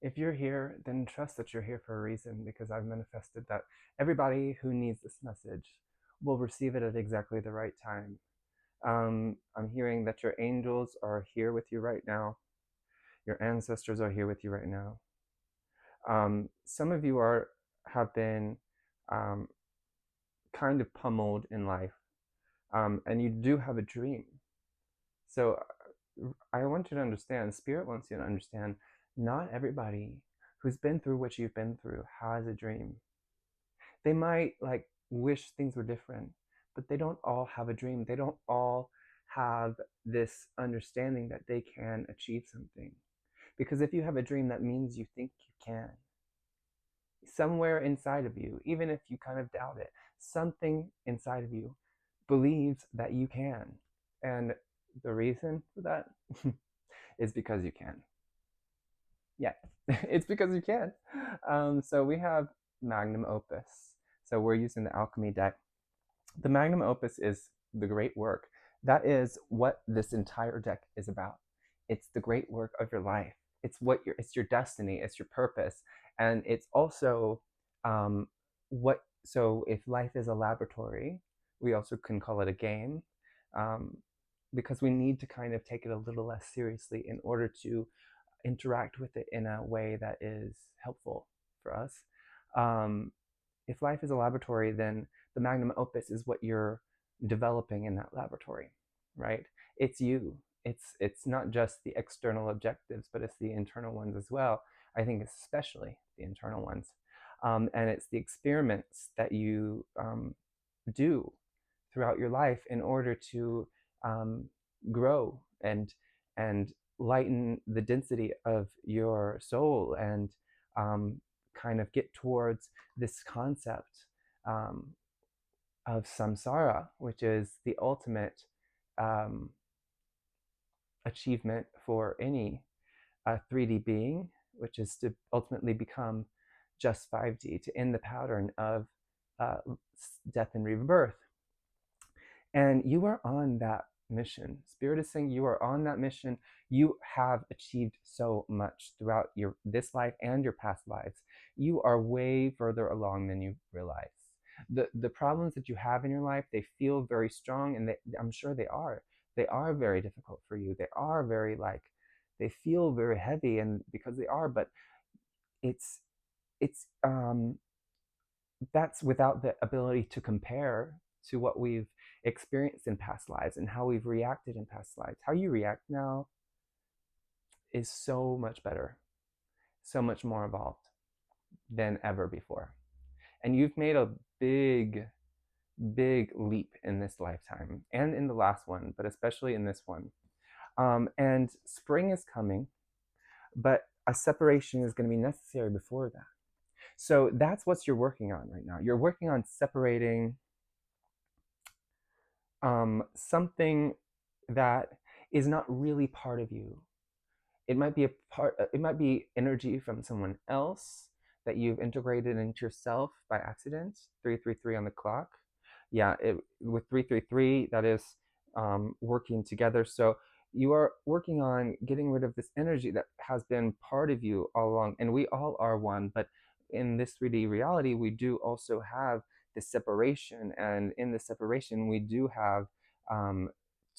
If you're here, then trust that you're here for a reason, because I've manifested that everybody who needs this message will receive it at exactly the right time. I'm hearing that your angels are here with you right now. Your ancestors are here with you right now. Some of you have been um, kind of pummeled in life, and you do have a dream. So I want you to understand, Spirit wants you to understand, not everybody who's been through what you've been through has a dream. They might like wish things were different, but they don't all have a dream. They don't all have this understanding that they can achieve something. Because if you have a dream, that means you think you can. Somewhere inside of you, even if you kind of doubt it, something inside of you believes that you can. And the reason for that is because you can. Yeah, it's because you can. So we have Magnum Opus. So we're using the Alchemy deck. The Magnum Opus is the great work. That is what this entire deck is about. It's the great work of your life. It's your destiny. It's your purpose, and it's also what. So if life is a laboratory, we also can call it a game, um, because we need to kind of take it a little less seriously in order to interact with it in a way that is helpful for us. Um, if life is a laboratory, then the magnum opus is what you're developing in that laboratory, right? It's you. It's not just the external objectives, but it's the internal ones as well. I think especially the internal ones, and it's the experiments that you do throughout your life in order to grow and lighten the density of your soul and kind of get towards this concept um, of samsara, which is the ultimate um, achievement for any 3D being, which is to ultimately become just 5D, to end the pattern of uh, death and rebirth. And you are on that mission. Spirit is saying you are on that mission. You have achieved so much throughout your this life and your past lives. You are way further along than you realize. The problems that you have in your life, they feel very strong, and I'm sure they are. They are very difficult for you. They are very like they feel very heavy, and because they are, but it's it's that's without the ability to compare to what we've experienced in past lives and how we've reacted in past lives. How you react now is so much better, so much more evolved than ever before. And you've made a big, big leap in this lifetime and in the last one, but especially in this one. And spring is coming, but a separation is going to be necessary before that. So that's what you're working on right now. You're working on separating something that is not really part of you. It might be a part. It might be energy from someone else that you've integrated into yourself by accident. 333 on the clock. Yeah, with 333, that is working together. So you are working on getting rid of this energy that has been part of you all along, and we all are one. But in this 3D reality, we do also have this separation, and in this separation, we do have um,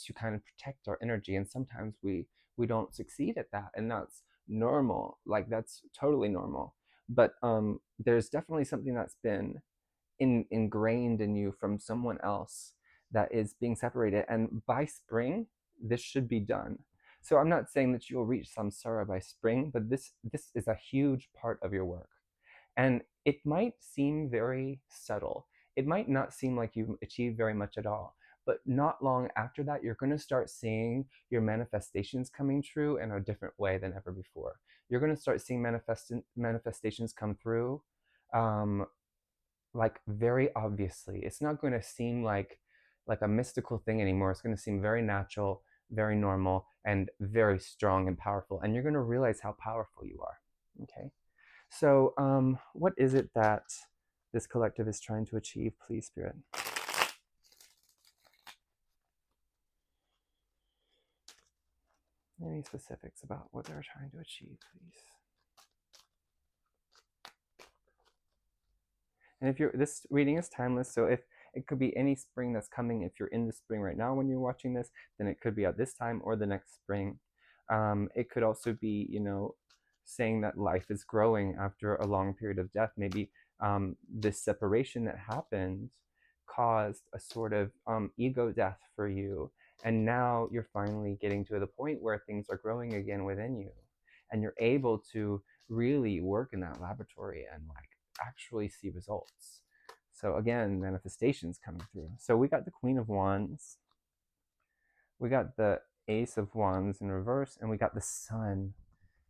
to kind of protect our energy, and sometimes we don't succeed at that, and that's normal. Like that's totally normal. But there's definitely something that's been ingrained in you from someone else that is being separated, and by spring this should be done. So I'm not saying that you'll reach samsara by spring, but this is a huge part of your work, and it might seem very subtle. It might not seem like you've achieved very much at all, but not long after that, you're going to start seeing your manifestations coming true in a different way than ever before. You're going to start seeing manifestations come through um, like very obviously. It's not going to seem like a mystical thing anymore. It's going to seem very natural, very normal, and very strong and powerful. And you're going to realize how powerful you are. Okay. So, what is it that this collective is trying to achieve, please, Spirit? Any specifics about what they're trying to achieve, please? And if you're, this reading is timeless, so if it could be any spring that's coming, if you're in the spring right now when you're watching this, then it could be at this time or the next spring. It could also be, saying that life is growing after a long period of death. Maybe this separation that happened caused a sort of ego death for you. And now you're finally getting to the point where things are growing again within you. And you're able to really work in that laboratory and like actually see results. So again, manifestations coming through. So we got the Queen of Wands, we got the Ace of Wands in reverse, and we got the Sun.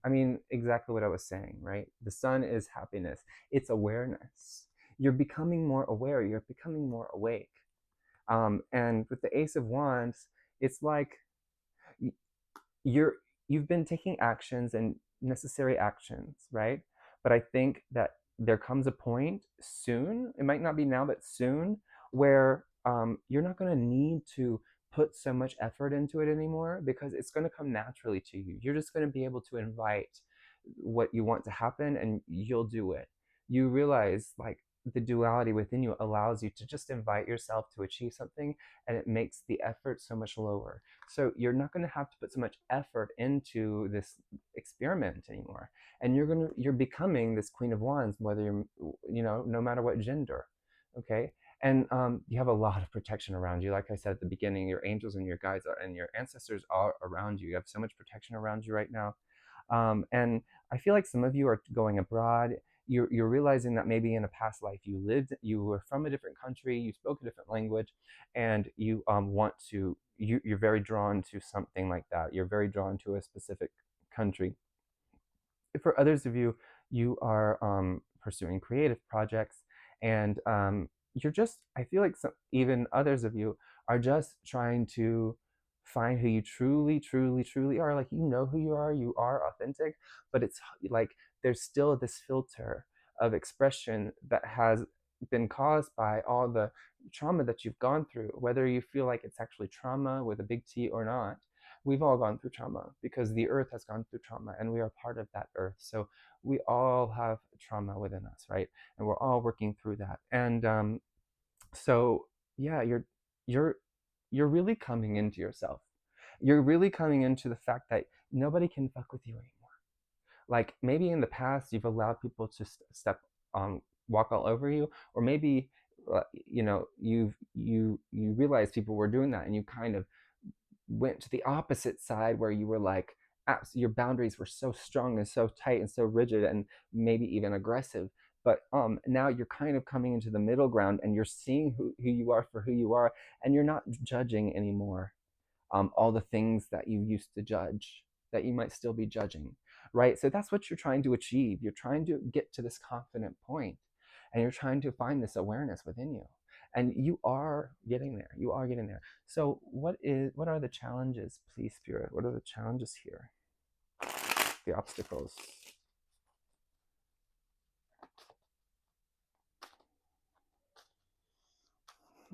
I mean, exactly what I was saying, right? The Sun is happiness. It's awareness. You're becoming more aware. You're becoming more awake. And with the Ace of Wands, it's like you're you've been taking actions and necessary actions, right? But I think that there comes a point soon, it might not be now, but soon, where you're not going to need to put so much effort into it anymore, because it's going to come naturally to you. You're just going to be able to invite what you want to happen and you'll do it. You realize like the duality within you allows you to just invite yourself to achieve something, and it makes the effort so much lower. So you're not going to have to put so much effort into this experiment anymore, and you're becoming this Queen of Wands, whether you're, no matter what gender. Okay. And you have a lot of protection around you. Like I said at the beginning, your angels and your guides and your ancestors are around you. You have so much protection around you right now. And I feel like some of you are going abroad. You're realizing that maybe in a past life you were from a different country, you spoke a different language, and you want to, you're very drawn to something like that. You're very drawn to a specific country. For others of you, you are pursuing creative projects, and you're just, I feel like even others of you are just trying to find who you truly, truly, truly are. Like, who you are authentic, but it's like there's still this filter of expression that has been caused by all the trauma that you've gone through, whether you feel like it's actually trauma with a big T or not. We've all gone through trauma because the earth has gone through trauma and we are part of that earth. So we all have trauma within us, right? And we're all working through that. And so yeah, you're you're really coming into yourself. You're really coming into the fact that nobody can fuck with you anymore. Like, maybe in the past you've allowed people to step on, walk all over you, or maybe you realize people were doing that and you kind of went to the opposite side where you were like, your boundaries were so strong and so tight and so rigid and maybe even aggressive. But now you're kind of coming into the middle ground and you're seeing who you are for who you are, and you're not judging anymore all the things that you used to judge, that you might still be judging, right? So that's what you're trying to achieve. You're trying to get to this confident point, and you're trying to find this awareness within you, and you are getting there. You are getting there. So what are the challenges, please, Spirit? What are the challenges here? The obstacles.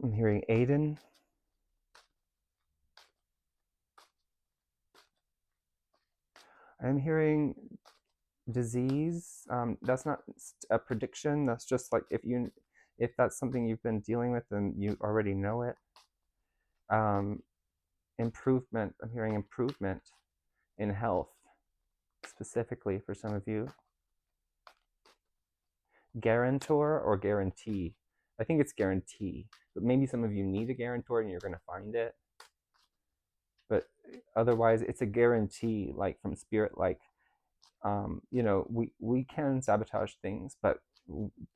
I'm hearing Aiden. I'm hearing disease. That's not a prediction. That's just like if that's something you've been dealing with, then you already know it. Improvement. I'm hearing improvement in health, specifically for some of you. Guarantor or guarantee. I think it's guarantee, but maybe some of you need a guarantor and you're going to find it. But otherwise, it's a guarantee, like from Spirit. Like, we can sabotage things, but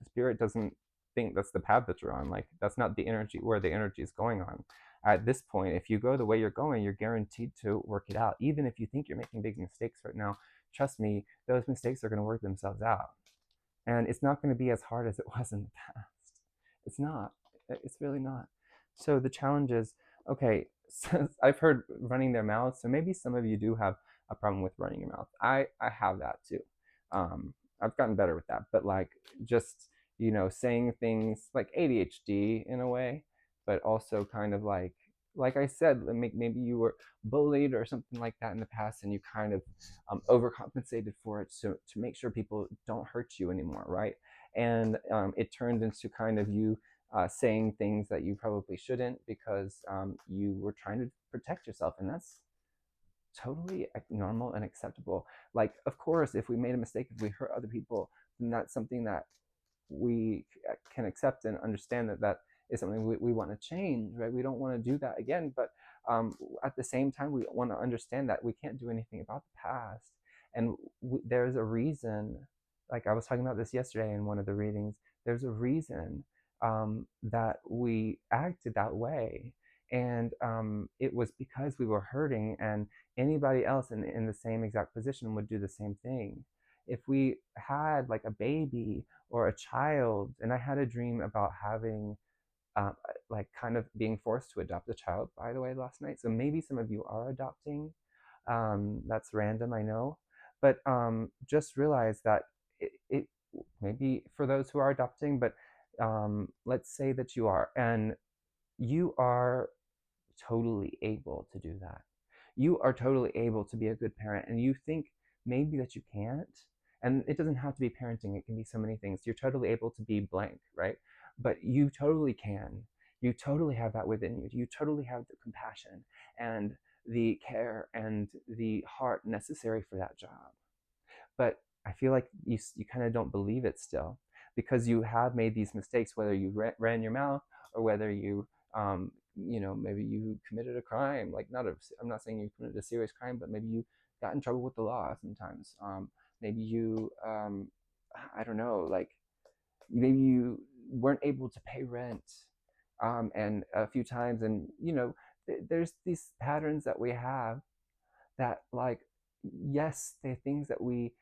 Spirit doesn't think that's the path that you're on. Like, that's not the energy, where the energy is going on. At this point, if you go the way you're going, you're guaranteed to work it out. Even if you think you're making big mistakes right now, trust me, those mistakes are going to work themselves out. And it's not going to be as hard as it was in the past. It's not. It's really not. So the challenge is, okay, so I've heard running their mouths, so maybe some of you do have a problem with running your mouth. I have that too. I've gotten better with that, but like, just, saying things like ADHD in a way, but also kind of like like I said, maybe you were bullied or something like that in the past, and you kind of overcompensated for it to make sure people don't hurt you anymore, right? And it turned into kind of you saying things that you probably shouldn't because you were trying to protect yourself, and that's totally normal and acceptable. Like, of course, if we made a mistake, if we hurt other people, then that's something that we can accept and understand that that is something we want to change, right? We don't want to do that again, but at the same time, we want to understand that we can't do anything about the past, and there's a reason. Like I was talking about this yesterday in one of the readings. There's a reason that we acted that way, and it was because we were hurting, and anybody else in the same exact position would do the same thing. If we had like a baby or a child, and I had a dream about having uh, like kind of being forced to adopt a child, by the way, last night. So maybe some of you are adopting. That's random, I know, but just realize that it maybe for those who are adopting, but let's say that you are, and you are totally able to do that. You are totally able to be a good parent, and you think maybe that you can't. And it doesn't have to be parenting, it can be so many things. You're totally able to be blank, right? But you totally can. You totally have that within you. You totally have the compassion and the care and the heart necessary for that job. But I feel like you kind of don't believe it still because you have made these mistakes, whether you ran your mouth or whether you, maybe you committed a crime. Like, I'm not saying you committed a serious crime, but maybe you got in trouble with the law sometimes. Maybe you, I don't know, like maybe you weren't able to pay rent, and a few times, and there's these patterns that we have that, like, yes, they're things that we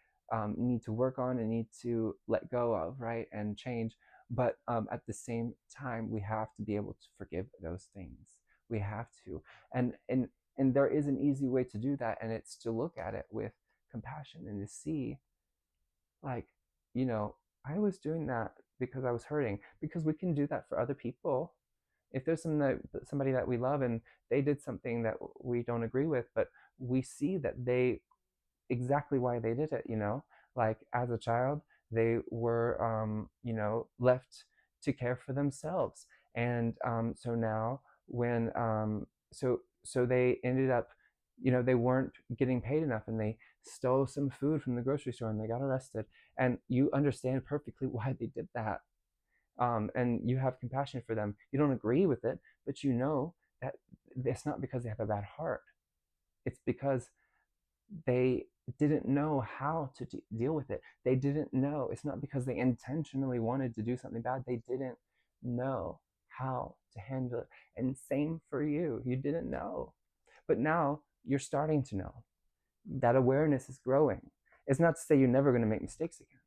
need to work on and need to let go of, right, and change. But at the same time, we have to be able to forgive those things. We have to, and there is an easy way to do that, and it's to look at it with compassion and to see, like, I was doing that because I was hurting. Because we can do that for other people. If there's somebody that we love and they did something that we don't agree with, but we see that they exactly why they did it, like as a child they were left to care for themselves, and so now when so they ended up, they weren't getting paid enough and they stole some food from the grocery store and they got arrested, and you understand perfectly why they did that, and you have compassion for them. You don't agree with it, but you know that it's not because they have a bad heart. It's because they didn't know how to deal with it. They didn't know. It's not because they intentionally wanted to do something bad. They didn't know how to handle it. And same for you. You didn't know. But now you're starting to know. That awareness is growing. It's not to say you're never going to make mistakes again,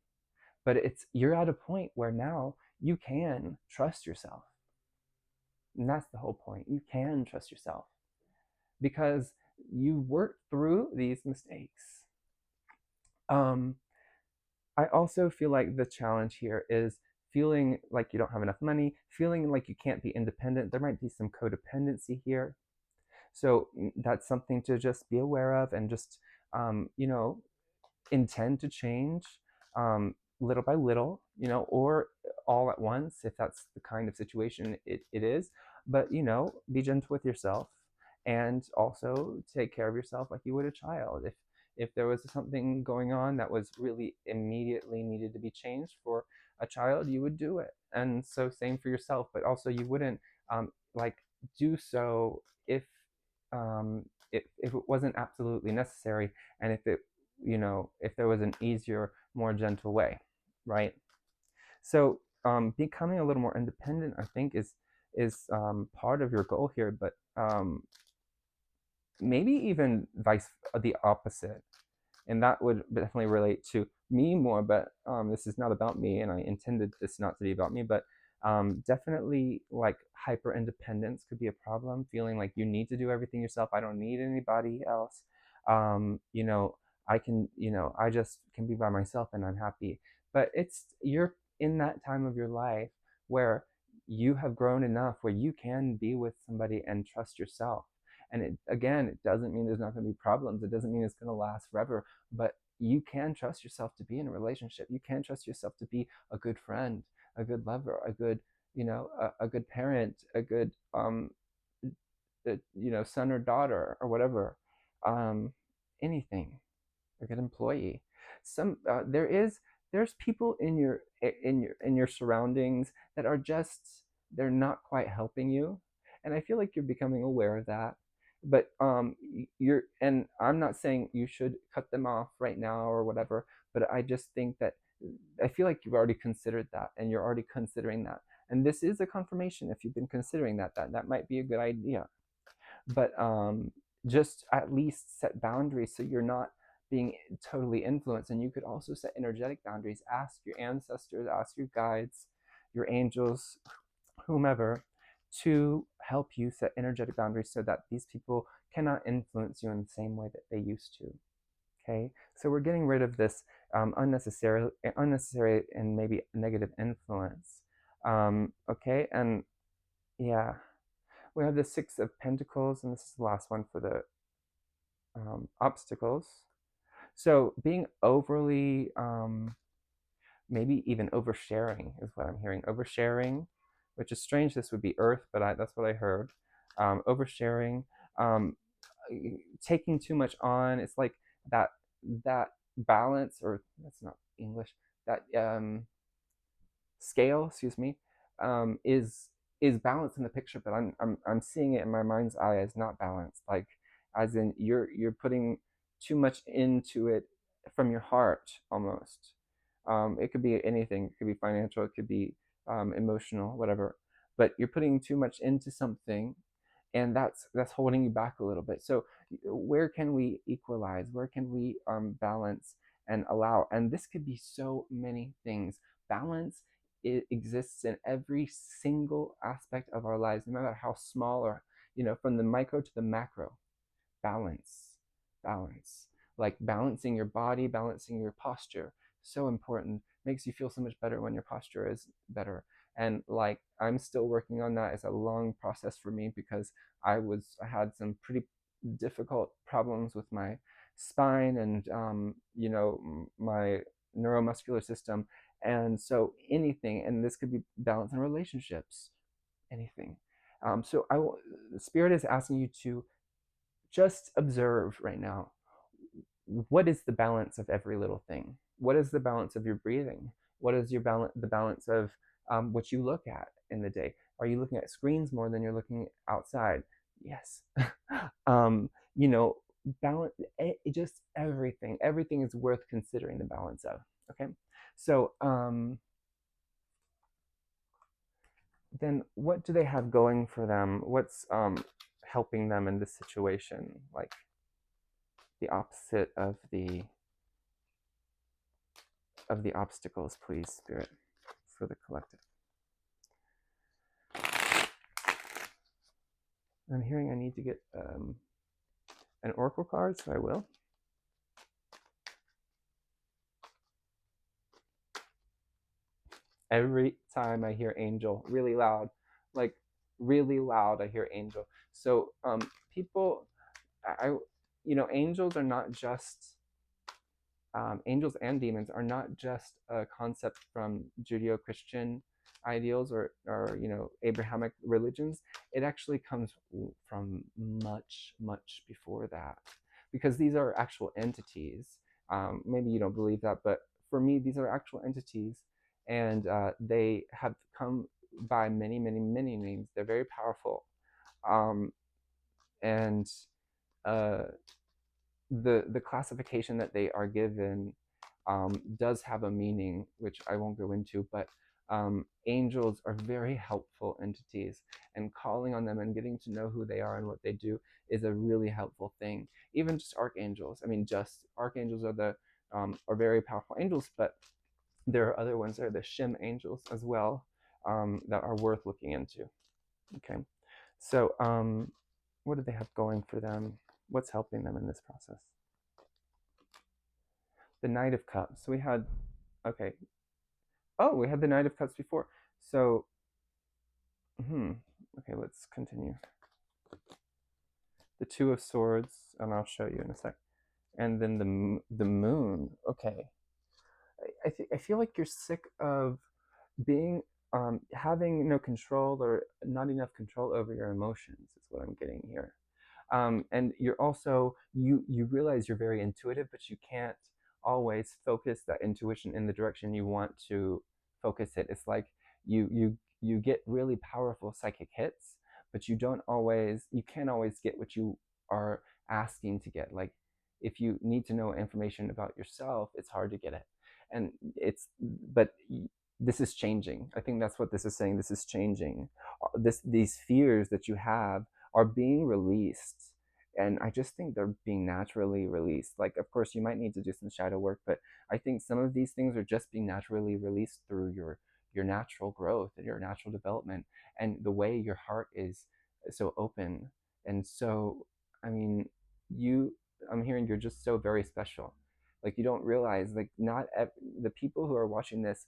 but you're at a point where now you can trust yourself. And that's the whole point. You can trust yourself because you worked through these mistakes. Um, I also feel like the challenge here is feeling like you don't have enough money, feeling like you can't be independent. There might be some codependency here. So that's something to just be aware of and just, intend to change, little by little, or all at once if that's the kind of situation it is. But, be gentle with yourself and also take care of yourself like you would a child. If there was something going on that was really immediately needed to be changed for a child, you would do it. And so same for yourself, but also you wouldn't like do so if it wasn't absolutely necessary, and if there was an easier, more gentle way, right? So becoming a little more independent, I think, is part of your goal here, but maybe even the opposite, and that would definitely relate to me more. But this is not about me, and I intended this not to be about me. But definitely, like, hyper independence could be a problem. Feeling like you need to do everything yourself. I don't need anybody else. I can, I just can be by myself, and I'm happy. But you're in that time of your life where you have grown enough where you can be with somebody and trust yourself. And it doesn't mean there's not going to be problems. It doesn't mean it's going to last forever, but you can trust yourself to be in a relationship. You can trust yourself to be a good friend, a good lover, a good, a good parent, a good, son or daughter or whatever, um, anything, a good employee. There's people in your surroundings that are just, they're not quite helping you, and I feel like you're becoming aware of that. But you're and I'm not saying you should cut them off right now or whatever, but I just think that I feel like you've already considered that and you're already considering that. And this is a confirmation. If you've been considering that might be a good idea. But just at least set boundaries so you're not being totally influenced. And you could also set energetic boundaries. Ask your ancestors, ask your guides, your angels, whomever, to help you set energetic boundaries so that these people cannot influence you in the same way that they used to. Okay, so we're getting rid of this unnecessary and maybe negative influence. Okay, and yeah, we have the Six of Pentacles, and this is the last one for the obstacles. So being overly, maybe even oversharing is what I'm hearing. Oversharing, which is strange. This would be Earth, but that's what I heard. Oversharing, um, taking too much on. It's like that balance, or that's not English. That scale, excuse me, is balanced in the picture, but I'm seeing it in my mind's eye as not balanced. Like, as in you're putting too much into it from your heart almost. It could be anything. It could be financial. It could be emotional, whatever. But you're putting too much into something, and that's holding you back a little bit. So where can we equalize? Where can we balance and allow? And this could be so many things. Balance, it exists in every single aspect of our lives, no matter how small, or from the micro to the macro. Balance, balance, like balancing your body, balancing your posture, so important. Makes you feel so much better when your posture is better. And like, I'm still working on that. It's a long process for me because I had some pretty difficult problems with my spine and my neuromuscular system. And so anything, and this could be balance in relationships, anything. So Spirit is asking you to just observe right now. What is the balance of every little thing? What is the balance of your breathing? What is the balance of what you look at in the day? Are you looking at screens more than you're looking outside? Yes. um, you know, balance, just everything. Everything is worth considering the balance of. Okay. So then what do they have going for them? What's helping them in this situation? Like, the opposite of the obstacles, please, Spirit, for the collective. I'm hearing I need to get an oracle card, so I will. Every time I hear angel, really loud, like really loud, I hear angel. So people, angels are not just angels and demons are not just a concept from Judeo-Christian ideals or Abrahamic religions. It actually comes from much, much before that, because these are actual entities. Maybe you don't believe that, but for me, these are actual entities, and they have come by many, many, many names. They're very powerful, and the classification that they are given does have a meaning, which I won't go into, but angels are very helpful entities, and calling on them and getting to know who they are and what they do is a really helpful thing. Even just archangels. I mean, just archangels are very powerful angels, but there are other ones. There are the Shem angels as well, that are worth looking into. Okay, so what do they have going for them? What's helping them in this process? The Knight of Cups. So we had, okay. Oh, we had the Knight of Cups before. So Hmm. Okay, let's continue. The Two of Swords, and I'll show you in a sec. And then the Moon. Okay, I feel like you're sick of being having no control or not enough control over your emotions. Is what I'm getting here. And you're also you realize you're very intuitive, but you can't always focus that intuition in the direction you want to focus it. It's like you get really powerful psychic hits, but you can't always get what you are asking to get. Like if you need to know information about yourself, it's hard to get it. And it's but this is changing. I think that's what this is saying. This is changing. These fears that you have are being released, and I just think they're being naturally released. Like of course you might need to do some shadow work, but I think some of these things are just being naturally released through your natural growth and your natural development, and the way your heart is so open. And so I mean, you I'm hearing you're just so very special. Like you don't realize, like not the people who are watching this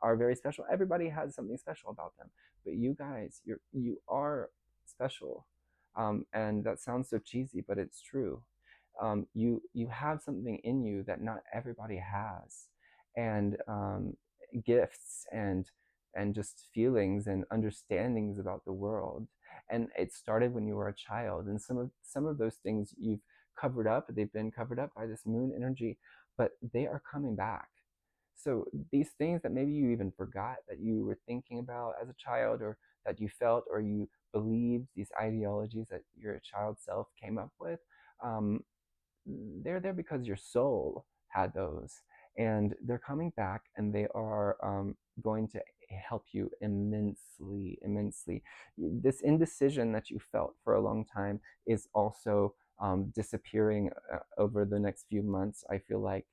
are very special. Everybody has something special about them, but you guys, you are special. And that sounds so cheesy, but it's true. You have something in you that not everybody has, and gifts and just feelings and understandings about the world. And it started when you were a child, and some of those things you've covered up. They've been covered up by this moon energy, but they are coming back. So these things that maybe you even forgot that you were thinking about as a child, or that you felt, or you believed, these ideologies that your child self came up with, um, they're there because your soul had those, and they're coming back, and they are going to help you immensely, immensely. This indecision that you felt for a long time is also disappearing over the next few months. I feel like,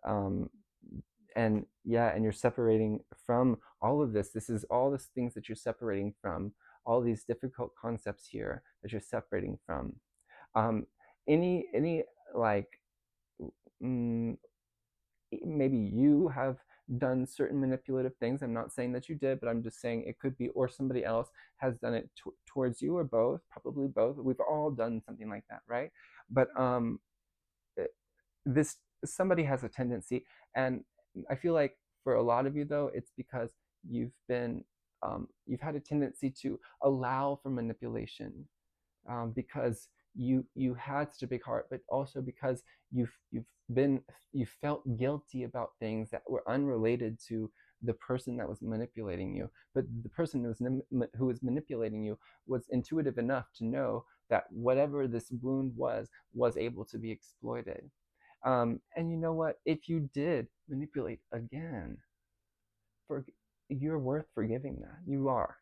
um, and yeah, and you're separating from all of this. This is all these things that you're separating from, all these difficult concepts here that you're separating from. um any like, mm, maybe you have done certain manipulative things. I'm not saying that you did, but I'm just saying it could be, or somebody else has done it towards you, or both, probably both. We've all done something like that, right? But this somebody has a tendency, and I feel like for a lot of you though, it's because you've had a tendency to allow for manipulation, because you had such a big heart, but also because been you felt guilty about things that were unrelated to the person that was manipulating you. But the person who was manipulating you was intuitive enough to know that whatever this wound was able to be exploited. And you know what? If you did manipulate again, for you're worth forgiving that. You are,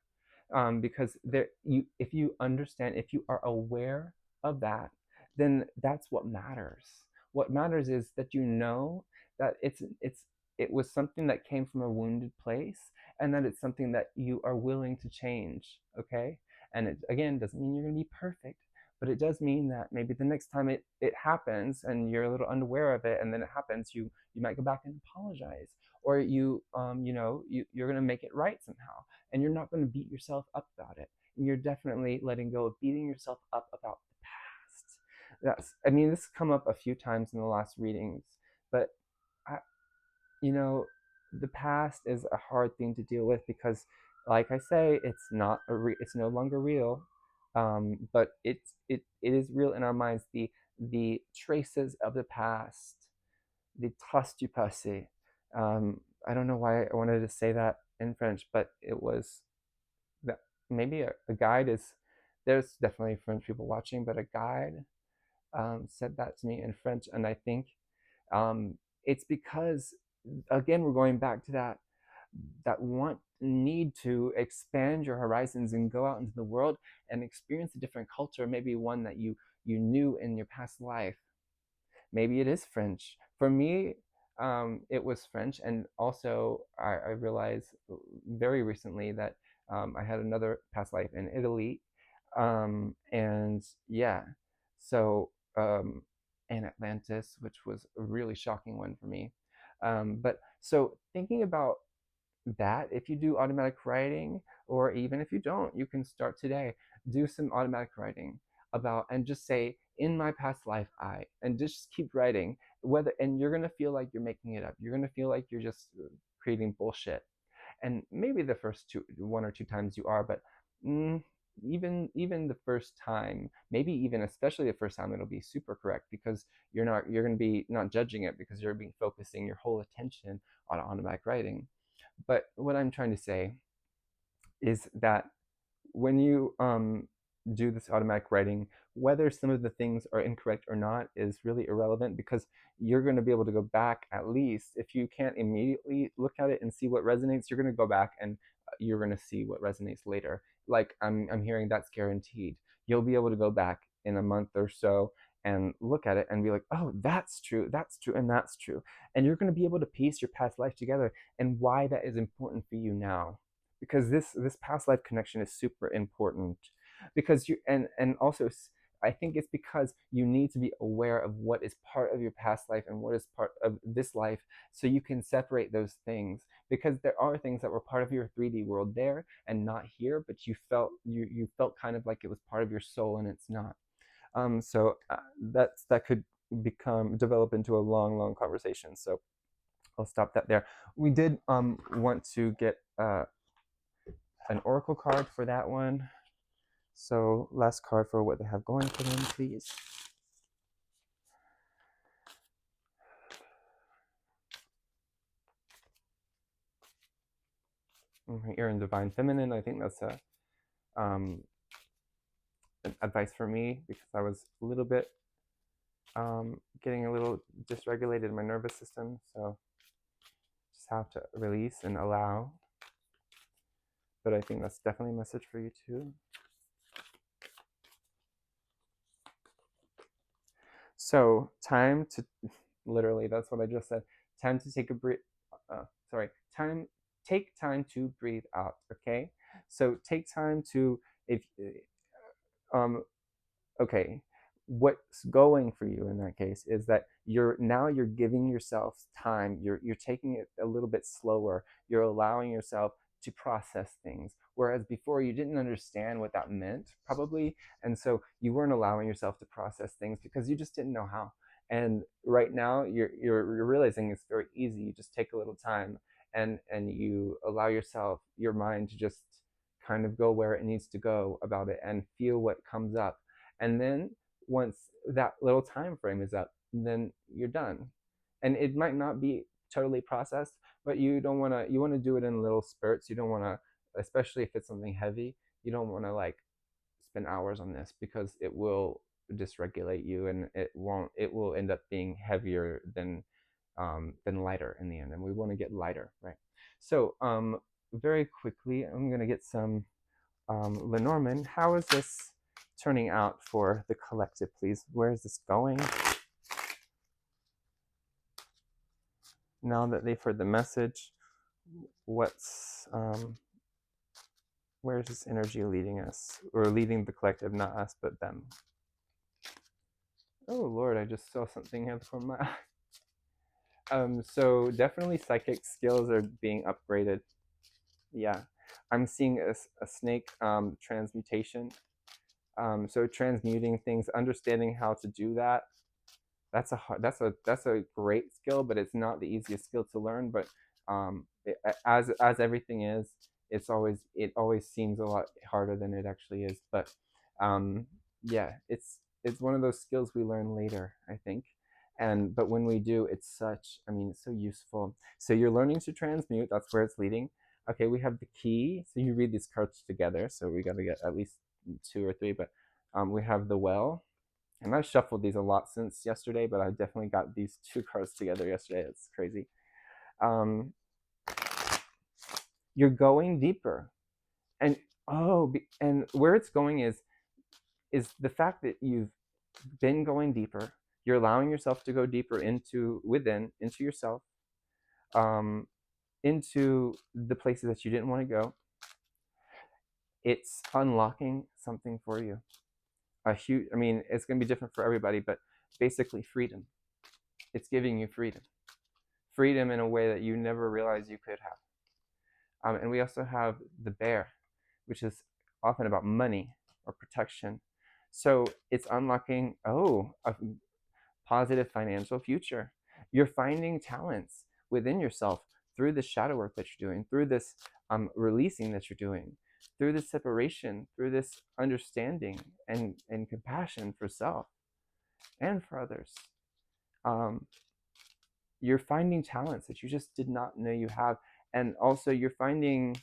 because if you understand, if you are aware of that, then that's what matters. What matters is that you know that it was something that came from a wounded place, and that it's something that you are willing to change. Okay, and it again doesn't mean you're going to be perfect, but it does mean that maybe the next time it happens and you're a little unaware of it, and then it happens, you might go back and apologize, or you're going to make it right somehow, and you're not going to beat yourself up about it. And you're definitely letting go of beating yourself up about the past. I mean, this has come up a few times in the last readings, but I, you know, the past is a hard thing to deal with because, like I say, it's no longer real, but it is real in our minds. The traces of the past, the traces du passé. I don't know why I wanted to say that in French, but it was that maybe a guide is. There's definitely French people watching, but a guide said that to me in French, and I think it's because, again, we're going back to that want need to expand your horizons and go out into the world and experience a different culture, maybe one that you knew in your past life. Maybe it is French. For me, it was French, and also I realized very recently that I had another past life in Italy, and yeah, so and Atlantis, which was a really shocking one for me. But so thinking about that, if you do automatic writing, or even if you don't, you can start today. Do some automatic writing about, and just say, in my past life, and just keep writing. Whether, and you're gonna feel like you're making it up. You're gonna feel like you're just creating bullshit. And maybe the first one or two times you are, but mm, even the first time, maybe even especially the first time, it'll be super correct, because you're going to be not judging it, because you're being focusing your whole attention on automatic writing. But what I'm trying to say is that when you do this automatic writing, whether some of the things are incorrect or not is really irrelevant, because you're going to be able to go back. At least if you can't immediately look at it and see what resonates, you're going to go back and you're going to see what resonates later. Like I'm hearing that's guaranteed. You'll be able to go back in a month or so and look at it and be like, oh, that's true, and that's true. And you're going to be able to piece your past life together and why that is important for you now, because this past life connection is super important. Because you, and also, I think it's because you need to be aware of what is part of your past life and what is part of this life, so you can separate those things. Because there are things that were part of your 3D world there and not here, but you felt kind of like it was part of your soul, and it's not. So that could develop into a long conversation, so I'll stop that there. We did want to get an oracle card for that one. So last card for what they have going for them, please. You're in Divine Feminine. I think that's advice for me, because I was a little bit getting a little dysregulated in my nervous system. So just have to release and allow. But I think that's definitely a message for you too. So time to, literally, that's what I just said. Time to take a breath. Take time to breathe out. Okay. So take time to, if um okay, what's going for you in that case is that you're giving yourself time. You're taking it a little bit slower. You're allowing yourself to process things, whereas before you didn't understand what that meant, probably, and so you weren't allowing yourself to process things because you just didn't know how. And right now you're realizing it's very easy. You just take a little time, and you allow your mind to just kind of go where it needs to go about it and feel what comes up. And then once that little time frame is up, then you're done. And it might not be totally processed, but you want to do it in little spurts. You don't want to, especially if it's something heavy, you don't want to like spend hours on this, because it will dysregulate you, and it will end up being heavier than lighter in the end. And we want to get lighter, right? So very quickly, I'm going to get some Lenormand. How is this turning out for the collective, please? Where is this going? Now that they've heard the message, what's where is this energy leading us, or leading the collective? Not us, but them. Oh Lord, I just saw something here from my so definitely psychic skills are being upgraded. Yeah, I'm seeing a snake transmutation. So transmuting things, understanding how to do that. That's a great skill, but it's not the easiest skill to learn. But as everything is, it always seems a lot harder than it actually is. But yeah, it's one of those skills we learn later, I think. But when we do, it's so useful. So you're learning to transmute. That's where it's leading. Okay, we have the key. So you read these cards together. So we got to get at least 2 or 3. But we have the well. And I've shuffled these a lot since yesterday, but I definitely got these 2 cards together yesterday. It's crazy. You're going deeper. And and where it's going is the fact that you've been going deeper. You're allowing yourself to go deeper into yourself, into the places that you didn't want to go. It's unlocking something for you. It's going to be different for everybody, but basically freedom. It's giving you freedom in a way that you never realized you could have. And we also have the bear, which is often about money or protection. So it's unlocking, a positive financial future. You're finding talents within yourself through the shadow work that you're doing, through this releasing that you're doing, through this separation, through this understanding and compassion for self and for others. Um, you're finding talents that you just did not know you have. And also, you're finding,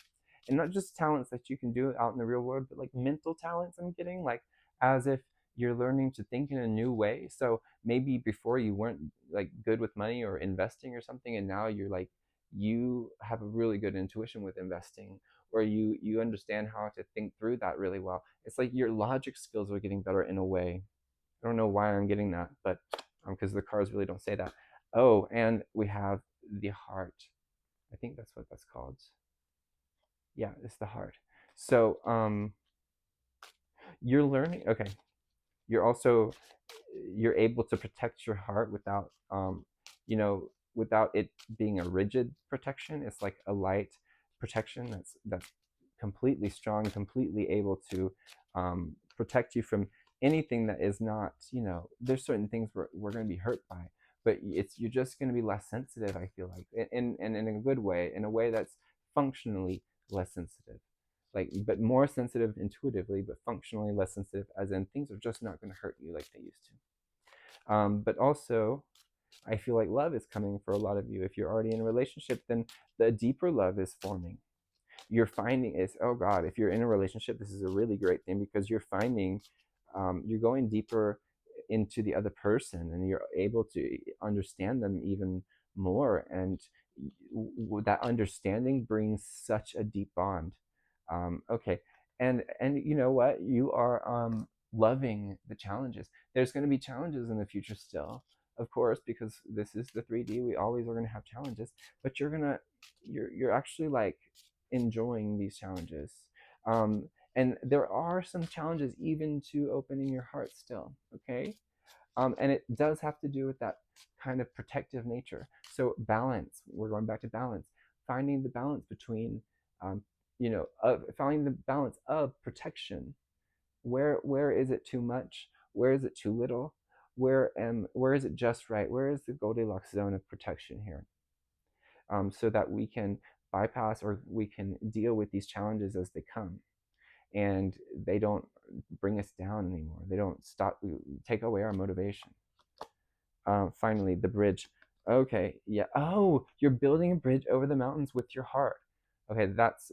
and not just talents that you can do out in the real world, but like mental talents. I'm getting like as if you're learning to think in a new way. So maybe before you weren't like good with money or investing or something, and now you're like, you have a really good intuition with investing, or you understand how to think through that really well. It's like your logic skills are getting better in a way. I don't know why I'm getting that, but because the cards really don't say that. Oh, and we have the heart. I think that's what that's called. Yeah, it's the heart. So you're learning. Okay, you're also, you're able to protect your heart without you know without it being a rigid protection. It's like a light protection that's completely strong, completely able to protect you from anything that is not, there's certain things we're going to be hurt by, but you're just going to be less sensitive, I feel like, and in a good way, in a way that's functionally less sensitive, like, but more sensitive intuitively, but functionally less sensitive, as in things are just not going to hurt you like they used to. But also, I feel like love is coming for a lot of you. If you're already in a relationship, then the deeper love is forming. You're finding is, oh God, if you're in a relationship, this is a really great thing, because you're finding, you're going deeper into the other person, and you're able to understand them even more, and that understanding brings such a deep bond. Okay, and you know what, you are loving the challenges. There's going to be challenges in the future still, of course, because this is the 3D. We always are going to have challenges, but you're actually like enjoying these challenges. And there are some challenges even to opening your heart still, okay? And it does have to do with that kind of protective nature. So balance, we're going back to balance, finding the balance between, finding the balance of protection. Where is it too much? Where is it too little? Where is it just right? Where is the Goldilocks zone of protection here? So that we can bypass, or we can deal with these challenges as they come, and they don't bring us down anymore. They don't take away our motivation. Finally, the bridge. Okay, yeah. Oh, you're building a bridge over the mountains with your heart. Okay, that's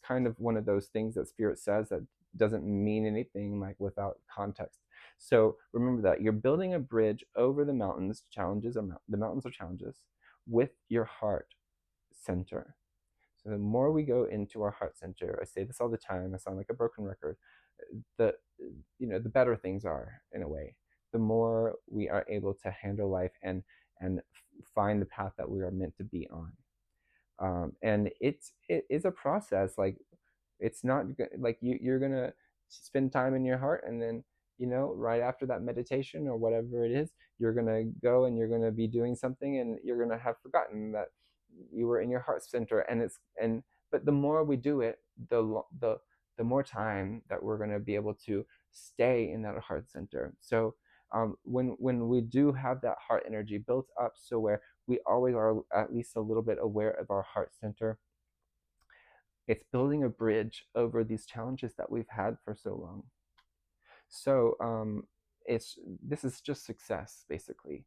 kind of one of those things that Spirit says that doesn't mean anything like without context. So remember that you're building a bridge over the mountains. The mountains are challenges with your heart center. So the more we go into our heart center, I say this all the time, I sound like a broken record, the the better things are, in a way. The more we are able to handle life and find the path that we are meant to be on. And it is a process. Like, it's not like you're gonna spend time in your heart, and then right after that meditation or whatever it is, you're gonna go and you're gonna be doing something, and you're gonna have forgotten that you were in your heart center. And but the more we do it, the more time that we're gonna be able to stay in that heart center. So when we do have that heart energy built up, so where we always are at least a little bit aware of our heart center, it's building a bridge over these challenges that we've had for so long. So it's this is just success, basically.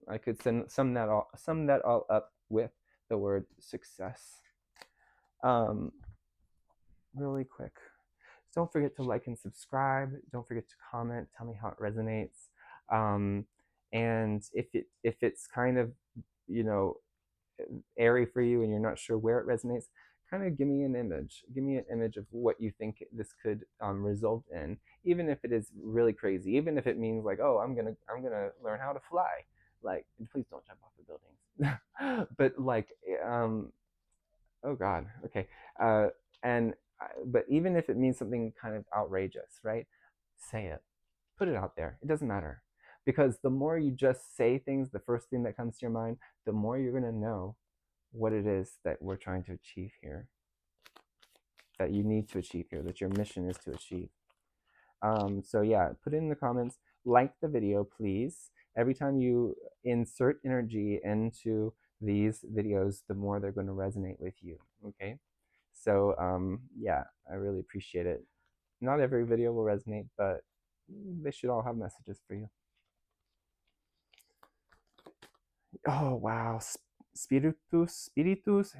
I could sum that all up with the word success. Um, Really quick. Don't forget to like and subscribe. Don't forget to comment. Tell me how it resonates. Um, and if it's kind of you know airy for you and you're not sure where it resonates, kind of give me an image. Give me an image of what you think this could result in, even if it is really crazy. Even if it means like, oh, I'm gonna learn how to fly. Like, please don't jump off the buildings. But like, oh God, okay. And but even if it means something kind of outrageous, right? Say it. Put it out there. It doesn't matter, because the more you just say things, the first thing that comes to your mind, the more you're gonna know what it is that we're trying to achieve here, that you need to achieve here, that your mission is to achieve. So yeah, put it in the comments, like the video, please. Every time you insert energy into these videos, the more they're going to resonate with you. Okay. So yeah, I really appreciate it. Not every video will resonate, but they should all have messages for you. Oh wow, Spiritus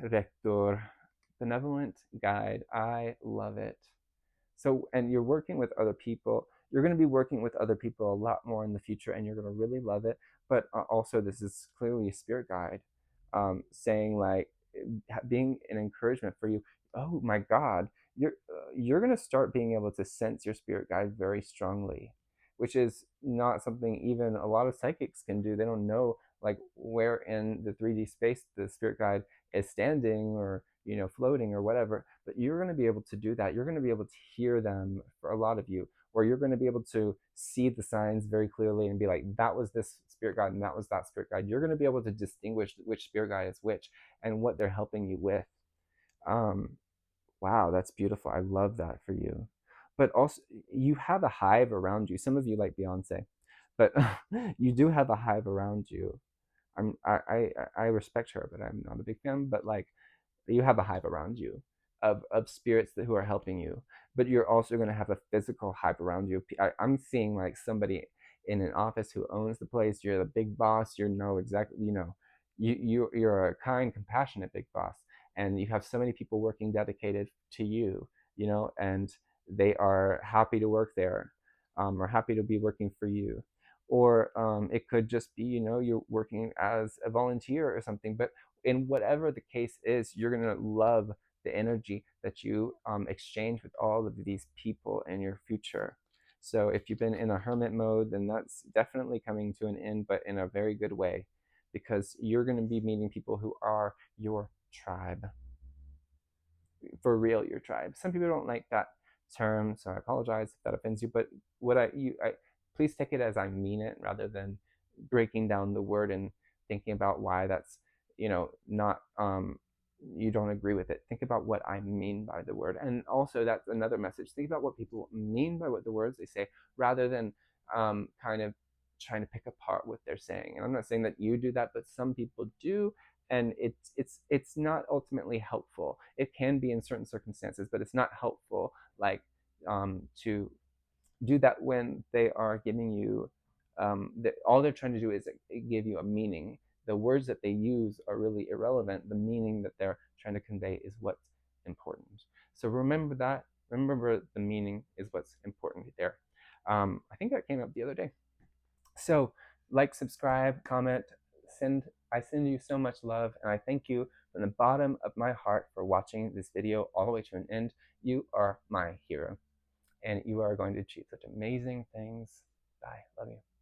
Rector, benevolent guide. I love it. So, and you're working with other people. You're going to be working with other people a lot more in the future, and you're going to really love it. But also, this is clearly a spirit guide, saying like, being an encouragement for you. Oh my God, you're going to start being able to sense your spirit guide very strongly, which is not something even a lot of psychics can do. They don't know like where in the 3D space the spirit guide is standing, or floating or whatever, but you're going to be able to do that. You're going to be able to hear them, for a lot of you, or you're going to be able to see the signs very clearly and be like, that was this spirit guide and that was that spirit guide. You're going to be able to distinguish which spirit guide is which and what they're helping you with. um wow, that's beautiful. I love that for you. But also, you have a hive around you. Some of you like Beyonce, but you do have a hive around you. I respect her, but I'm not a big fan. But like, you have a hive around you of spirits who are helping you, but you're also going to have a physical hive around you. I'm seeing like somebody in an office who owns the place. You're the big boss. You know exactly, you're a kind, compassionate big boss, and you have so many people working dedicated to you, and they are happy to work there, or happy to be working for you. Or it could just be, you're working as a volunteer or something. But in whatever the case is, you're going to love the energy that you exchange with all of these people in your future. So if you've been in a hermit mode, then that's definitely coming to an end, but in a very good way, because you're going to be meeting people who are your tribe. For real, your tribe. Some people don't like that term, so I apologize if that offends you. But I please take it as I mean it, rather than breaking down the word and thinking about why that's not you don't agree with it. Think about what I mean by the word, and also that's another message. Think about what people mean by what the words they say, rather than kind of trying to pick apart what they're saying. And I'm not saying that you do that, but some people do, and it's not ultimately helpful. It can be in certain circumstances, but it's not helpful, like to do that when they are giving you all they're trying to do is give you a meaning. The words that they use are really irrelevant. The meaning that they're trying to convey is what's important. So remember that. Remember, the meaning is what's important there. I think that came up the other day. So like, subscribe, comment, I send you so much love, and I thank you from the bottom of my heart for watching this video all the way to an end. You are my hero, and you are going to achieve such amazing things. Bye. Love you.